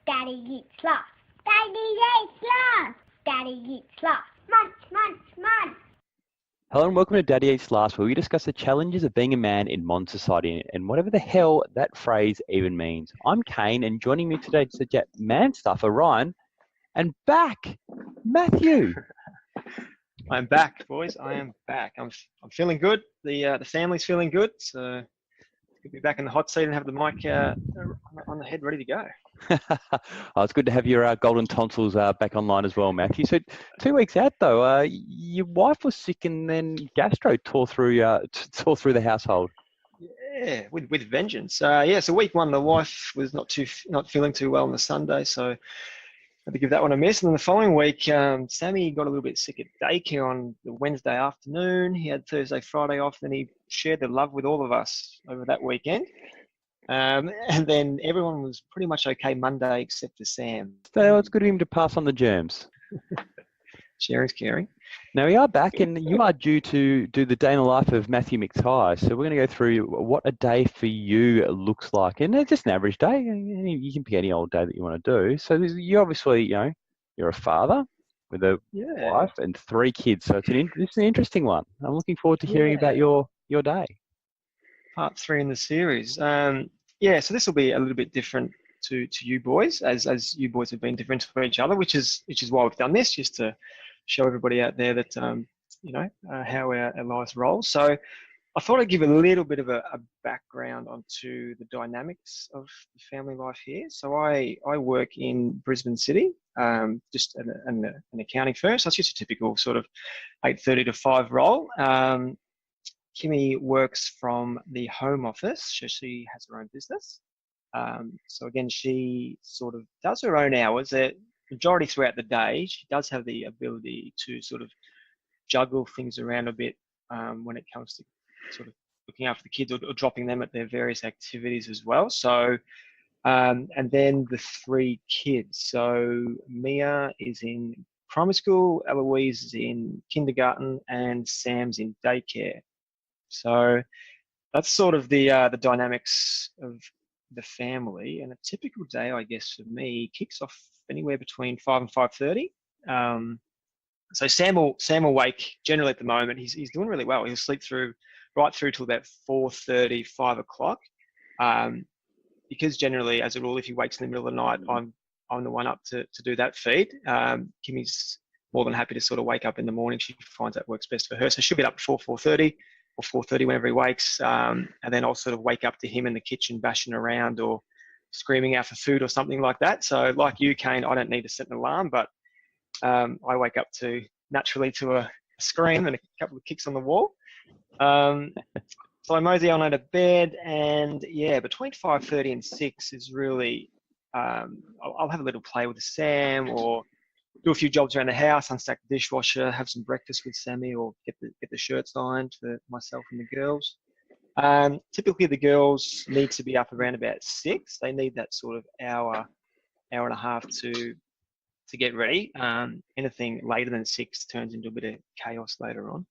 Daddy eats lots. Daddy eats lots. Daddy eats lots. Munch, munch, munch. Hello and welcome to Daddy Eats Last, where we discuss the challenges of being a man in modern society and whatever the hell that phrase even means. I'm Kane, and joining me today to chat man stuff are Ryan, and back, Matthew. I'm back, boys. I am back. I'm feeling good. The family's feeling good, so good to be back in the hot seat and have the mic on the head, ready to go. Oh, it's good to have your golden tonsils back online as well, Matthew. So 2 weeks out though, your wife was sick, and then gastro tore through the household. Yeah, with vengeance. So week one, the wife was not feeling too well on the Sunday, so had to give that one a miss. And then the following week, Sammy got a little bit sick at daycare on the Wednesday afternoon. He had Thursday, Friday off, and he shared the love with all of us over that weekend. And then everyone was pretty much okay Monday except for Sam. So it's good of him to pass on the germs. Sharing's caring. Now we are back, and you are due to do the day in the life of Matthew McTighe. So we're going to go through what a day for you looks like, and it's just an average day. You can pick any old day that you want to do. So you obviously, you're a father with a wife and 3 kids. So it's an interesting one. I'm looking forward to hearing about your day. Part 3 in the series. So this will be a little bit different to you boys, as you boys have been different for each other, which is why we've done this, just to show everybody out there that how our lives roll. So I thought I'd give a little bit of a background onto the dynamics of the family life here. So I work in Brisbane City, just an accounting firm. So it's just a typical sort of 8:30 to 5 role. Kimmy works from the home office, so she has her own business. So again, she sort of does her own hours. Majority throughout the day, she does have the ability to sort of juggle things around a bit when it comes to sort of looking after the kids or dropping them at their various activities as well. So, and then the 3 kids. So Mia is in primary school, Eloise is in kindergarten, and Sam's in daycare. So that's sort of the dynamics of the family. And a typical day, I guess, for me kicks off anywhere between 5 and 5:30. So Sam will wake generally at the moment. He's doing really well. He'll sleep right through till about 4:30, 5 o'clock. Because generally, as a rule, if he wakes in the middle of the night, I'm the one up to do that feed. Kimmy's more than happy to sort of wake up in the morning. She finds that works best for her. So she'll be up before 4:30. Or 4:30 whenever he wakes, and then I'll sort of wake up to him in the kitchen bashing around or screaming out for food or something like that. So like you, Kane, I don't need to set an alarm, but I wake up naturally to a scream and a couple of kicks on the wall. So I mosey on out of bed, and between 5:30 and 6 is really, I'll have a little play with Sam or do a few jobs around the house, unstack the dishwasher, have some breakfast with Sammy, or get the shirts ironed for myself and the girls. Typically, the girls need to be up around about 6. They need that sort of hour and a half to get ready. Anything later than 6 turns into a bit of chaos later on.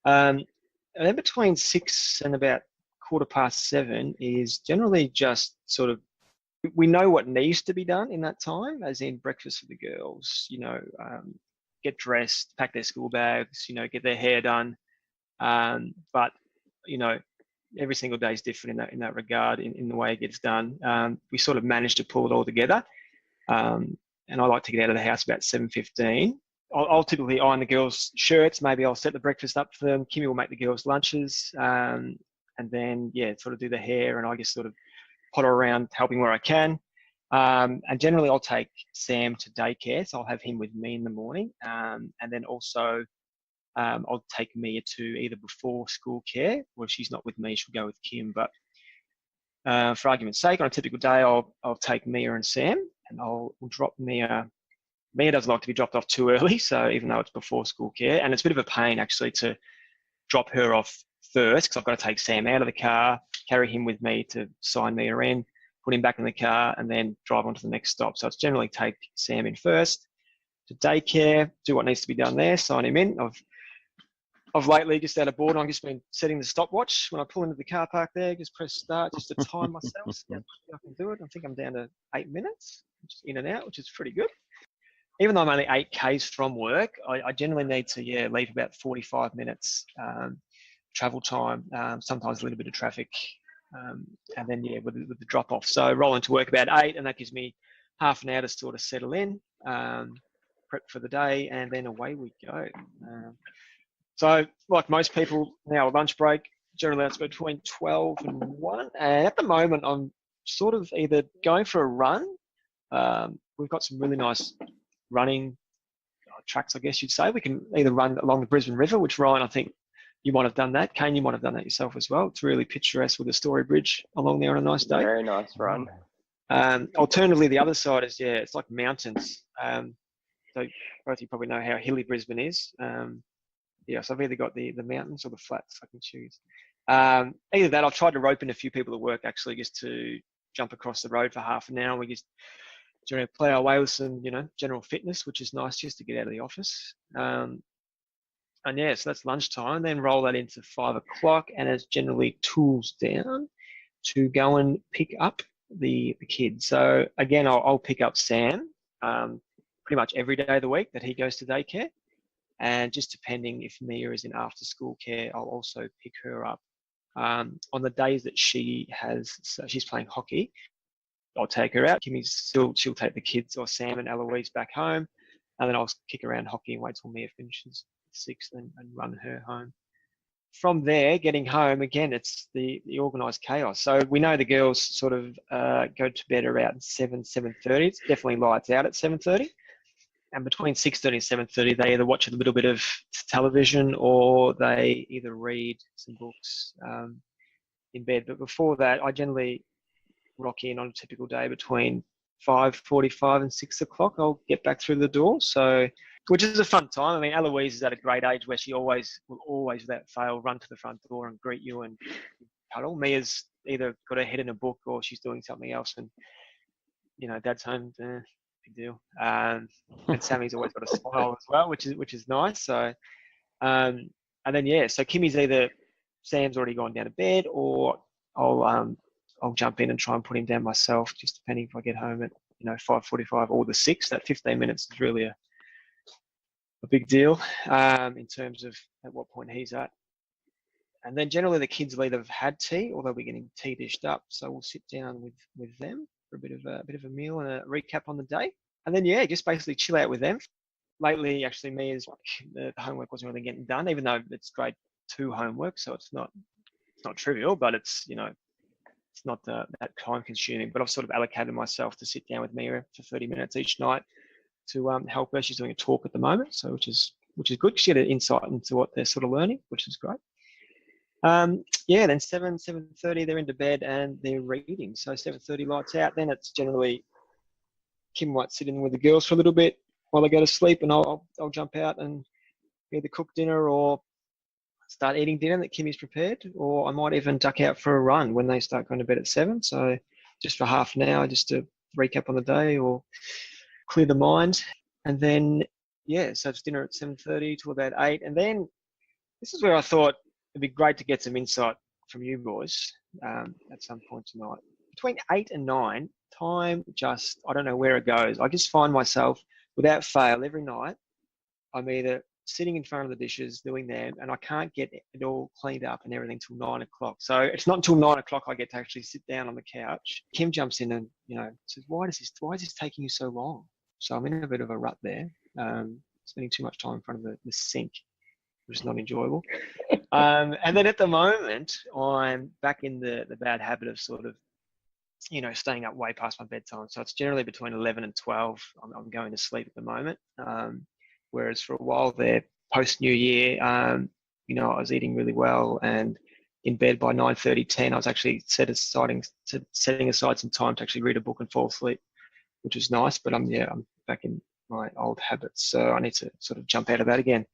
And then between 6 and about 7:15 is generally just sort of, we know what needs to be done in that time, as in breakfast for the girls, get dressed, pack their school bags, get their hair done. But, every single day is different in that regard, in the way it gets done. We sort of managed to pull it all together. And I like to get out of the house about 7:15. I'll typically iron the girls' shirts. Maybe I'll set the breakfast up for them. Kimmy will make the girls' lunches. And then, sort of do the hair, and I just sort of potter around helping where I can. And generally I'll take Sam to daycare, so I'll have him with me in the morning. And then also I'll take Mia to either before school care, or if she's not with me, she'll go with Kim. But for argument's sake, on a typical day, I'll take Mia and Sam, and we'll drop Mia. Mia doesn't like to be dropped off too early, so even though it's before school care, and it's a bit of a pain actually to drop her off first, because I've got to take Sam out of the car, carry him with me to sign Mia in, put him back in the car, and then drive on to the next stop. So it's generally take Sam in first to daycare, do what needs to be done there, sign him in. I've lately just out of boredom, I've just been setting the stopwatch when I pull into the car park there, just press start just to time myself. I can do it. I think I'm down to 8 minutes. just in and out, which is pretty good. Even though I'm only 8 Ks from work, I generally need to leave about 45 minutes travel time, sometimes a little bit of traffic, and then with the drop off. So roll into work about 8, and that gives me half an hour to sort of settle in, prep for the day, and then away we go. So like most people now, lunch break, generally that's between 12 and 1. And at the moment, I'm sort of either going for a run. We've got some really nice running tracks, I guess you'd say. We can either run along the Brisbane River, which Ryan, I think you might have done that. Kane, you might have done that yourself as well. It's really picturesque with the Story Bridge along there on a nice day. Very nice run. Alternatively, the other side is, it's like mountains. So both you probably know how hilly Brisbane is. So I've either got the mountains or the flats I can choose. Either that, I've tried to rope in a few people at work actually just to jump across the road for half an hour. We just play our way with some, general fitness, which is nice just to get out of the office. So that's lunchtime. Then roll that into 5 o'clock, and it's generally tools down to go and pick up the kids. So again, I'll pick up Sam pretty much every day of the week that he goes to daycare. And just depending if Mia is in after school care, I'll also pick her up. On the days that she's playing hockey, I'll take her out. She'll take the kids or Sam and Eloise back home, and then I'll kick around hockey and wait till Mia finishes at 6 and run her home. From there, getting home, again, it's the organised chaos. So we know the girls sort of go to bed around 7:30. It's definitely lights out at 7:30. And between 6:30 and 7:30, they either watch a little bit of television or they either read some books in bed. But before that, I generally rock in on a typical day between 5:45 and 6 o'clock. I'll get back through the door. So, which is a fun time. I mean, Eloise is at a great age where she will always, without fail, run to the front door and greet you and cuddle. Mia's either got her head in a book or she's doing something else. And, Dad's home, big deal. And Sammy's always got a smile as well, which is nice. So, and then, so Kimmy's Sam's already gone down to bed, or I'll jump in and try and put him down myself, just depending if I get home at 5:45 or the 6. That 15 minutes is really a big deal in terms of at what point he's at. And then generally the kids will either have had tea or they'll be getting tea dished up. So we'll sit down with them for a bit of a meal and a recap on the day. And then just basically chill out with them. Lately, actually, Mia's the homework wasn't really getting done, even though it's grade 2 homework, so it's not trivial, but it's it's not that time consuming. But I've sort of allocated myself to sit down with Mia for 30 minutes each night to help her. She's doing a talk at the moment, so which is good. She had an insight into what they're sort of learning, which is great. Then 7:30 they're into bed and they're reading. So 7:30 lights out. Then it's generally Kim might sit in with the girls for a little bit while they go to sleep, and I'll jump out and either cook dinner or start eating dinner that Kimmy's prepared, or I might even duck out for a run when they start going to bed at 7. So just for half an hour, just to recap on the day or clear the mind. And then, so it's dinner at 7:30 till about 8. And then this is where I thought it'd be great to get some insight from you boys at some point tonight. Between 8 and 9, time just, I don't know where it goes. I just find myself, without fail, every night, I'm either sitting in front of the dishes doing them, and I can't get it all cleaned up and everything till 9 o'clock. So it's not until 9 o'clock I get to actually sit down on the couch. Kim jumps in and says, why is this taking you so long? So I'm in a bit of a rut there, spending too much time in front of the sink, which is not enjoyable. And then at the moment I'm back in the bad habit of sort of staying up way past my bedtime. So it's generally between 11 and 12 I'm going to sleep at the moment. Whereas for a while there, post New Year, I was eating really well and in bed by 9:30, 10. I was actually setting aside some time to actually read a book and fall asleep, which is nice. But I'm back in my old habits, so I need to sort of jump out of that again.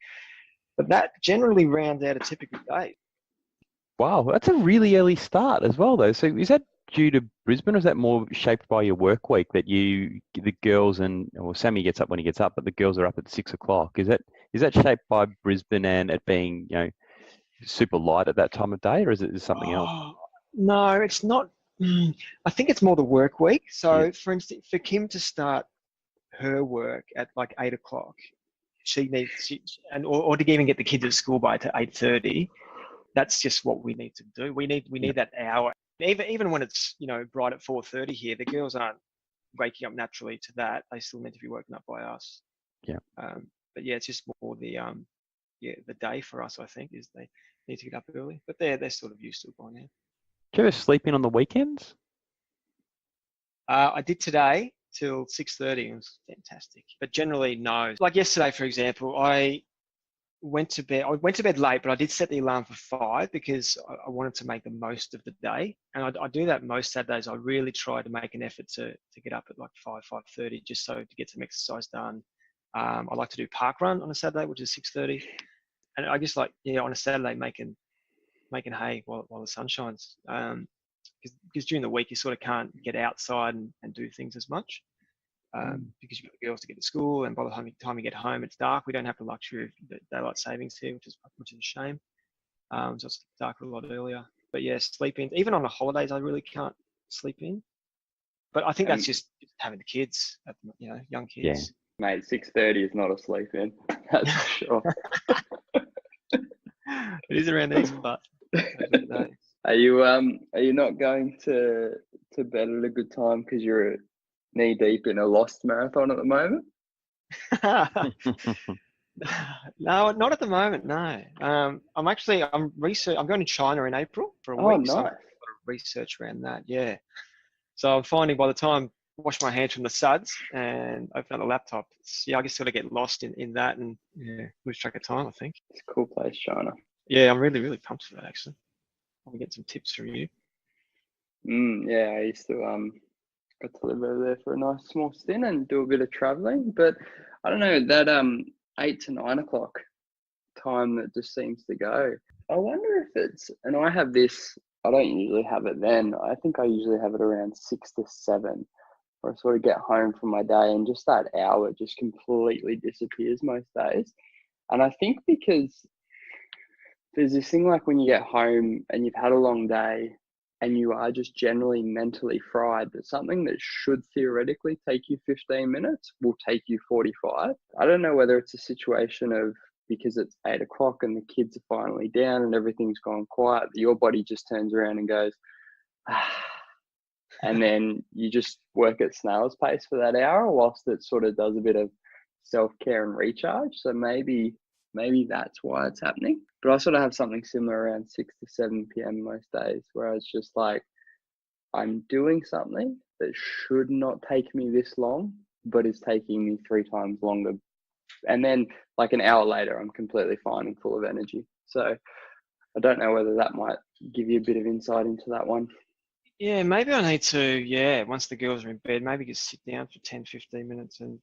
But that generally rounds out a typical day. Wow, that's a really early start as well, though. So is that due to Brisbane, or is that more shaped by your work week that the girls Sammy gets up when he gets up, but the girls are up at 6 o'clock? Is that shaped by Brisbane and it being super light at that time of day, or is it something else? No, it's not I think it's more the work week. So, Yeah. for instance, for Kim to start her work at like 8 o'clock, or to even get the kids at school by to 8:30. That's just what we need to do. We need that hour. Even when it's bright at 4:30 here, the girls aren't waking up naturally to that. They still need to be woken up by us. Yeah. But yeah, it's just more the day for us. I think is they need to get up early, but they're sort of used to it by now. Do you ever sleep in on the weekends? I did today till 6:30. It was fantastic. But generally, no. Like yesterday, for example, I went to bed late, but I did set the alarm for 5 because I wanted to make the most of the day. And I do that most Saturdays. I really try to make an effort to get up at like 5:30, just so to get some exercise done. I like to do park run on a Saturday, which is 6:30. And I just on a Saturday making hay while the sun shines. Because during the week you sort of can't get outside and do things as much because you've got the girls to get to school, and by the time you get home it's dark. We don't have the luxury of the daylight savings here, which is a shame. So it's darker a lot earlier. But yeah, sleep in. Even on the holidays, I really can't sleep in. But I think that's just having the kids, young kids. Yeah. Mate, 6:30 is not a sleep in. That's for sure. It is around these parts. Are you not going to bed at a good time because you're knee deep in a lost marathon at the moment? No, not at the moment. No. I'm going to China in April for a Oh, week. nice. So I've got to research around that. Yeah. So I'm finding by the time I wash my hands from the suds and open up the laptop, I just sort of get lost in that and lose track of time, I think. It's a cool place, China. Yeah, I'm really, really pumped for that, actually. I'll get some tips from you. Yeah, I used to got to live over there for a nice small stint and do a bit of traveling. But I don't know, that 8 to 9 o'clock time that just seems to go. I wonder if it's, and I have this, I don't usually have it then. I think I usually have it around 6 to 7, where I sort of get home from my day and just that hour just completely disappears most days. And I think because there's this thing like when you get home and you've had a long day and you are just generally mentally fried, that something that should theoretically take you 15 minutes will take you 45. I don't know whether it's a situation of because it's 8 o'clock and the kids are finally down and everything's gone quiet, your body just turns around and goes, and then you just work at snail's pace for that hour whilst it sort of does a bit of self-care and recharge. So maybe that's why it's happening. But I sort of have something similar around 6 to 7 p.m. most days, where it's just like, I'm doing something that should not take me this long, but is taking me 3 times longer. And then like an hour later, I'm completely fine and full of energy. So I don't know whether that might give you a bit of insight into that one. Yeah, maybe I need to, once the girls are in bed, maybe just sit down for 10, 15 minutes and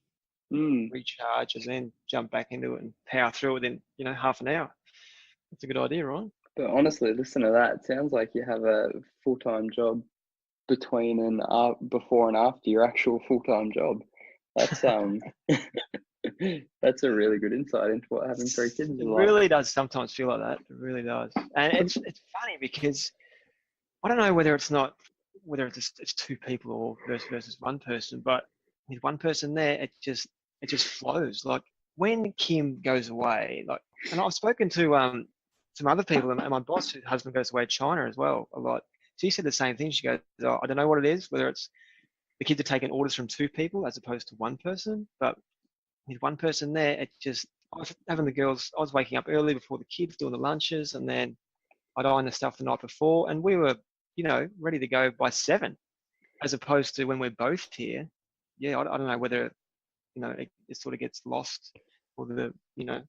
recharge and then jump back into it and power through within, half an hour. That's a good idea, right? But honestly, listen to that. It sounds like you have a full-time job between and before and after your actual full-time job. That's that's a really good insight into what having 3 kids is like. It really does sometimes feel like that. It really does. And it's funny because I don't know whether it's 2 people or versus 1 person, but with 1 person there, it just flows. Like when Kim goes away, and I've spoken to some other people, and my boss, whose husband goes away to China as well a lot. She said the same thing. She goes, I don't know what it is, whether it's the kids are taking orders from 2 people as opposed to 1 person, but with 1 person there, I was having the girls, I was waking up early before the kids doing the lunches, and then I'd iron the stuff the night before, and we were, ready to go by 7, as opposed to when we're both here. Yeah, I don't know whether, it sort of gets lost, or the,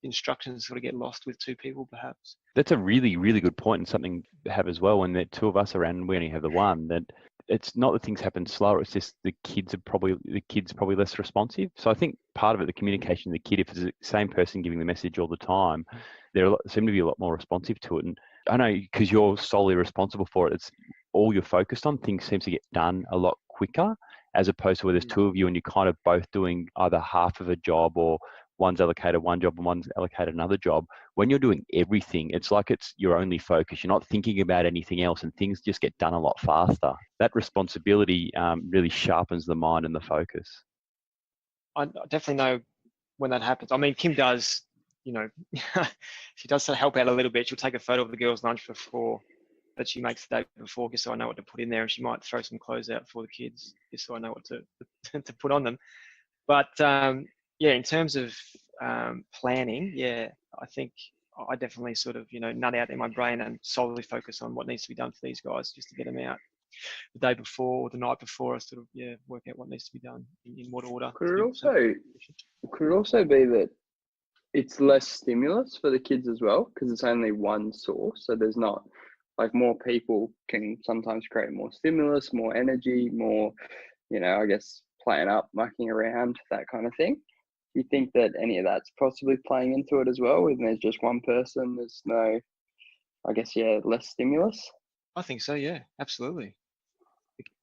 instructions sort of get lost with 2 people perhaps. That's a really, really good point, and something to have as well. When there are 2 of us around and we only have the 1, that it's not that things happen slower, it's just the kid's probably less responsive. So I think part of it, the communication of the kid, if it's the same person giving the message all the time, they seem to be a lot more responsive to it. And I know because you're solely responsible for it, it's all you're focused on, things seem to get done a lot quicker, as opposed to where there's 2 of you and you're kind of both doing either half of a job or one's allocated one job and one's allocated another job. When you're doing everything, it's like it's your only focus. You're not thinking about anything else, and things just get done a lot faster. That responsibility really sharpens the mind and the focus. I definitely know when that happens. I mean, Kim does, she does sort of help out a little bit. She'll take a photo of the girls' lunch that she makes the day before, just so I know what to put in there, and she might throw some clothes out for the kids, just so I know what to put on them. But in terms of planning, I think I definitely sort of nut out in my brain and solely focus on what needs to be done for these guys, just to get them out the day before or the night before. I sort of work out what needs to be done in what order. Could it also be that it's less stimulus for the kids as well, because it's only one source, so there's not like more people can sometimes create more stimulus, more energy, more, I guess playing up, mucking around, that kind of thing. Do you think that any of that's possibly playing into it as well? When there's just one person, there's no, less stimulus? I think so, yeah, absolutely.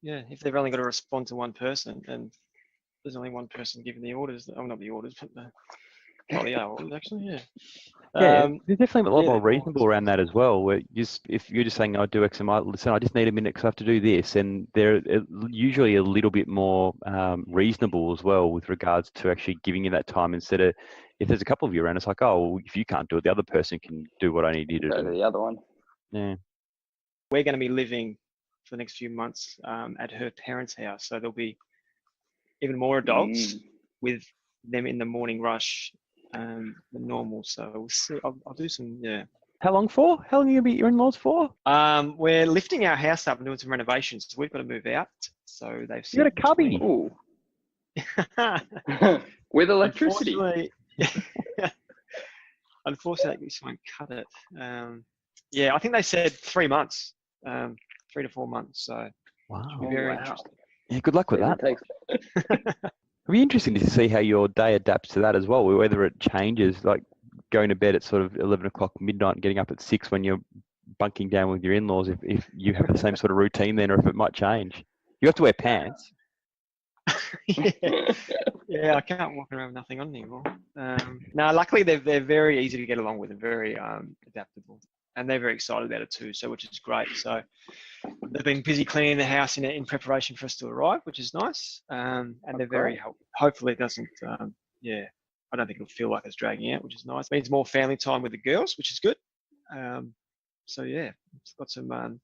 Yeah, if they've only got to respond to one person, and there's only one person giving the orders, not the orders, but the orders actually, yeah. There's definitely a lot more reasonable around that as well. Where if you're just saying, I do X and Y, listen, I just need a minute because I have to do this, and they're usually a little bit more reasonable as well with regards to actually giving you that time, instead of, if there's a couple of you around, it's like, oh, well, if you can't do it, the other person can do what I need you to do. The other one. Yeah. We're going to be living for the next few months at her parents' house, so there'll be even more adults with them in the morning rush than normal. So we'll see. I'll do some, How long for? How long are you going to be at your in-laws for? We're lifting our house up and doing some renovations. So we've got to move out. So they've You got a cubby. Ooh. With electricity. Unfortunately, we just won't cut it. I think they said 3 months, 3 to 4 months. So wow. very interesting. Yeah, good luck with that. It'll be interesting to see how your day adapts to that as well, whether it changes, like going to bed at sort of 11 o'clock midnight and getting up at 6 when you're bunking down with your in-laws, if you have the same sort of routine then, or if it might change. You have to wear pants. Yeah, I can't walk around with nothing on anymore. No, luckily they're very easy to get along with and very adaptable. And they're very excited about it too, so which is great. So they've been busy cleaning the house in preparation for us to arrive, which is nice. And they're very helpful. Hopefully it doesn't, I don't think it'll feel like it's dragging out, which is nice. It means more family time with the girls, which is good. It's got some,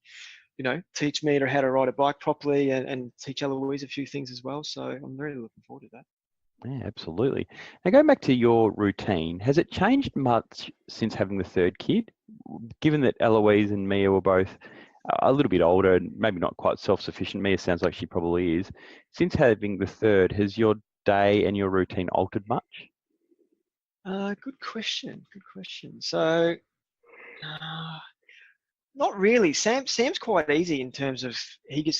teach me how to ride a bike properly and teach Eloise a few things as well. So I'm really looking forward to that. Yeah, absolutely. Now, going back to your routine, has it changed much since having the third kid? Given that Eloise and Mia were both a little bit older and maybe not quite self-sufficient, Mia sounds like she probably is. Since having the third, has your day and your routine altered much? Good question. So, not really. Sam's quite easy in terms of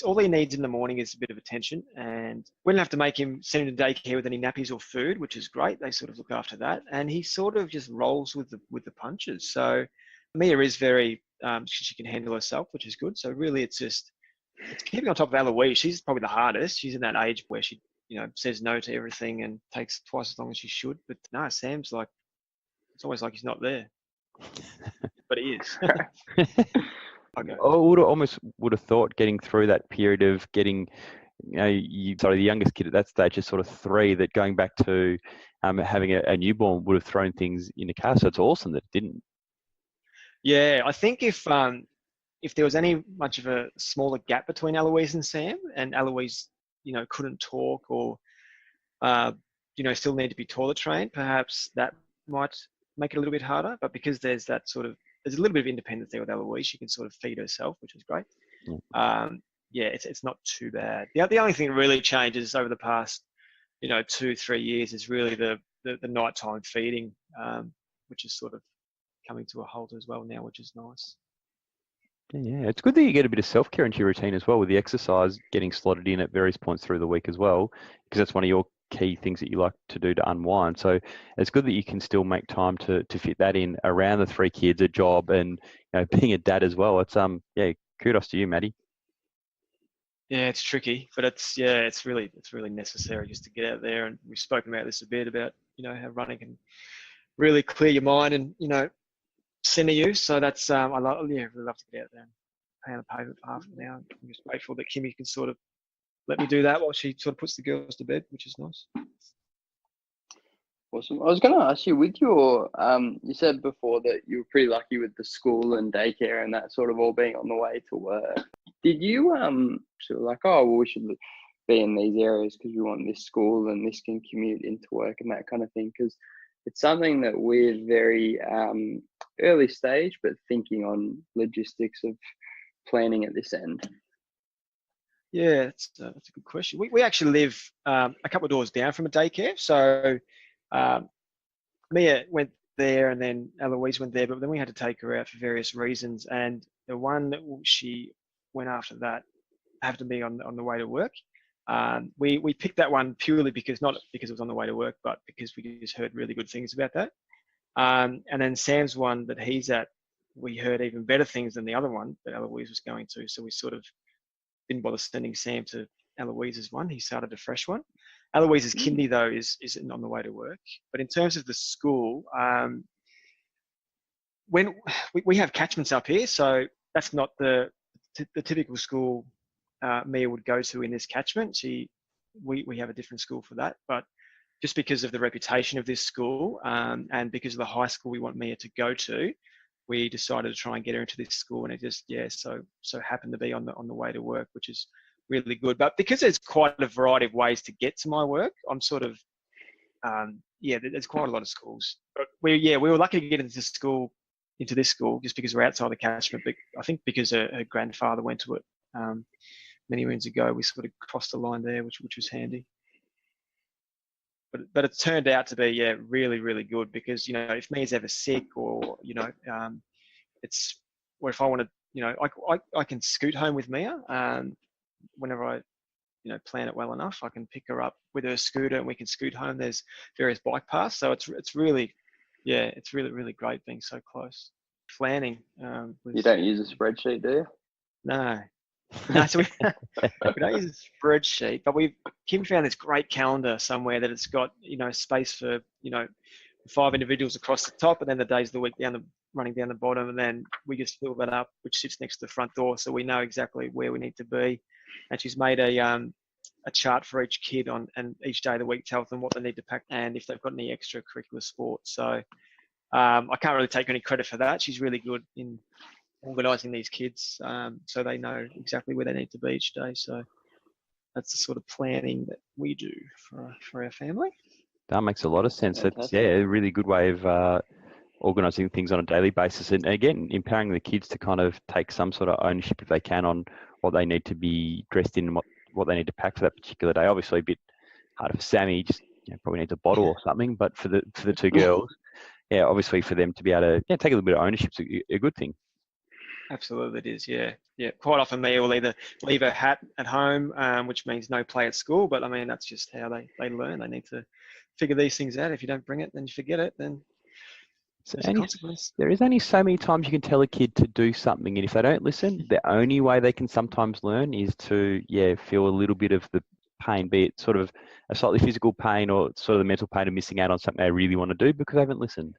all he needs in the morning is a bit of attention, and we don't have to make him send him to daycare with any nappies or food, which is great. They sort of look after that, and he sort of just rolls with the punches. So Mia is very she can handle herself, which is good. So really, it's keeping on top of Eloise. She's probably the hardest. She's in that age where she says no to everything and takes twice as long as she should. But no, Sam's like, it's almost like he's not there. But he is. Okay. I would have thought getting through that period of getting, the youngest kid at that stage is sort of 3, that going back to having a newborn would have thrown things in the car. So it's awesome that it didn't. Yeah, I think if there was any much of a smaller gap between Eloise and Sam, and Eloise, couldn't talk or, still need to be toilet trained, perhaps that might make it a little bit harder. But because there's a little bit of independence there with Eloise, she can sort of feed herself, which is great. It's not too bad. The only thing that really changes over the past, 2-3 years is really the nighttime feeding, which is sort of coming to a halt as well now, which is nice. Yeah, it's good that you get a bit of self-care into your routine as well, with the exercise getting slotted in at various points through the week as well, because that's one of your key things that you like to do to unwind. So it's good that you can still make time to fit that in around the 3 kids, a job, and being a dad as well. It's kudos to you, Matty. Yeah, it's tricky, but it's really necessary just to get out there. And we've spoken about this a bit about how running can really clear your mind and, center you. So that's, I really love to get out there and play on the pavement for half an hour. I'm just grateful that Kimmy can sort of let me do that while she sort of puts the girls to bed, which is nice. Awesome. I was going to ask you, with your, you said before that you were pretty lucky with the school and daycare and that sort of all being on the way to work. Did you sort of like, oh, well, we should be in these areas because we want this school and this can commute into work and that kind of thing? Because it's something that we're very early stage, but thinking on logistics of planning at this end. Yeah, that's a good question. We actually live a couple of doors down from a daycare. So Mia went there and then Eloise went there, but then we had to take her out for various reasons. And the one that she went after that happened to be on the way to work. We picked that one purely because, not because it was on the way to work, but because we just heard really good things about that. And then Sam's one that he's at, we heard even better things than the other one that Eloise was going to. So we sort of didn't bother sending Sam to Eloise's one. He started a fresh one. Eloise's kindy though isn't on the way to work. But in terms of the school, when we have catchments up here, so that's not the typical school Mia would go to in this catchment. We have a different school for that, but just because of the reputation of this school and because of the high school we want Mia to go to, we decided to try and get her into this school, and it just so happened to be on the way to work, which is really good. But because there's quite a variety of ways to get to my work, I'm sort of there's quite a lot of schools. But we were lucky to get into this school just because we're outside the catchment. But I think because her grandfather went to it many moons ago, we sort of crossed the line there, which was handy. But it turned out to be really, really good because if Mia's ever sick or it's, or if I want to I can scoot home with Mia whenever I plan it well enough. I can pick her up with her scooter and we can scoot home. There's various bike paths, so it's really really great being so close. Planning. You don't use a spreadsheet, do you? No, so we don't use a spreadsheet, but Kim found this great calendar somewhere that it's got space for 5 individuals across the top, and then the days of the week running down the bottom, and then we just fill that up, which sits next to the front door, so we know exactly where we need to be. And she's made a chart for each kid and each day of the week tells them what they need to pack and if they've got any extracurricular sports. So I can't really take any credit for that. She's really good in organising these kids so they know exactly where they need to be each day. So that's the sort of planning that we do for our family. That makes a lot of sense. It's a really good way of organising things on a daily basis, and again, empowering the kids to kind of take some sort of ownership if they can on what they need to be dressed in and what they need to pack for that particular day. Obviously, a bit harder for Sammy, just probably needs a bottle or something. But for the two girls, obviously for them to be able to take a little bit of ownership is a good thing. Absolutely, it is. Yeah. Quite often, Mia will either leave her hat at home, which means no play at school. But I mean, that's just how they learn. They need to figure these things out. If you don't bring it, then you forget it. Then there's a consequence. There is only so many times you can tell a kid to do something, and if they don't listen, the only way they can sometimes learn is to feel a little bit of the pain, be it sort of a slightly physical pain or sort of the mental pain of missing out on something they really want to do because they haven't listened.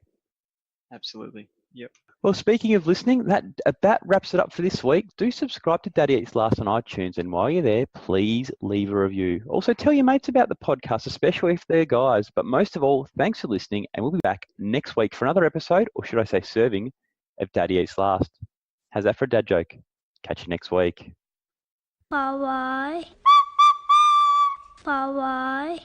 Absolutely. Yep. Well, speaking of listening, that wraps it up for this week. Do subscribe to Daddy Eats Last on iTunes, and while you're there, please leave a review. Also, tell your mates about the podcast, especially if they're guys. But most of all, thanks for listening, and we'll be back next week for another episode, or should I say serving, of Daddy Eats Last. How's that for a dad joke? Catch you next week. Bye-bye. Bye-bye.